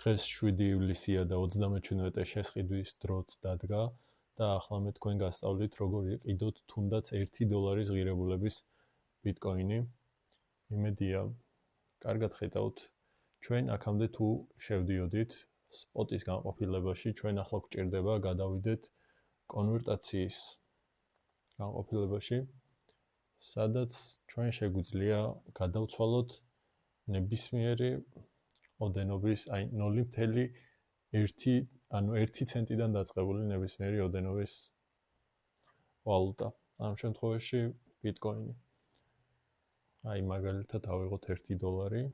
დღეს 7 ივლისია და 37 შესყიდვის დროც დადგა და ახლა მე თქვენ გასწავლით როგორ იყიდოთ თუნდაც $1 ღირებულების ბიტკოინი. იმედია, კარგად ხედავთ. ჩვენ აქამდე თუ შევდიოდით სპოტის განყოფილებაში, ჩვენ ახლა გვჭირდება გადავიდეთ კონვერტაციის განყოფილებაში, სადაც ჩვენ შეგვიძლია გადავცვალოთ ნებისმიერი ოდენობის, აი 0.1, ანუ 1 ცენტიდან დაწყებული ნებისმიერი ოდენობის ვალუტა. ამ შემთხვევაში ბიტკოინი. აი მაგალითად ავიღოთ $1.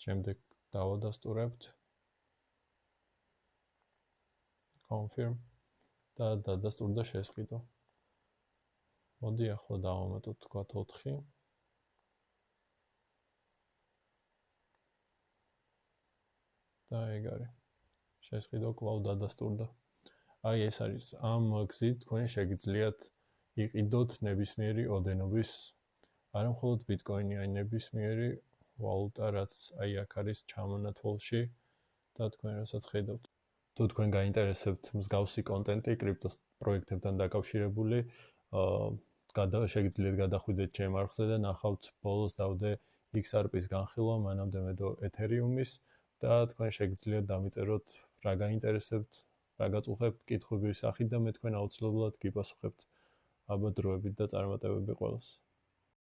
შემდეგ დავადასტურებთ confirm და დადასტურდა შესყიდვა. მოდი ახლა დავამატოთ თქვათ 4. და ეგ არის. შესყიდვა კვლავ დადასტურდა. აი ეს არის ამ გზით თქვენ შეგიძლიათ იყიდოთ ნებისმიერი ოდენობის არა მხოლოდ ბიტკოინი, აი ნებისმიერი ვალუტა, რაც აი აქ არის ჩამონათვალში და თქვენ რასაც ხედავთ. თუ თქვენ გაინტერესებთ მსგავსი კონტენტი კრიპტოს პროექტებთან დაკავშირებული, შეგიძლიათ გადახვიდეთ ჩემ არხზე და ნახავთ ბოლოს დავდე XRP-ის განხილვა, მანამდე მედო Ethereum-ის და თქვენ შეგიძლიათ დამიწეროთ რა გაინტერესებთ, რა გაწუხებთ კითხვების სახით და მე თქვენ აუცილებლად გიპასუხებთ აბა დროებით და წარმატებები ყველას.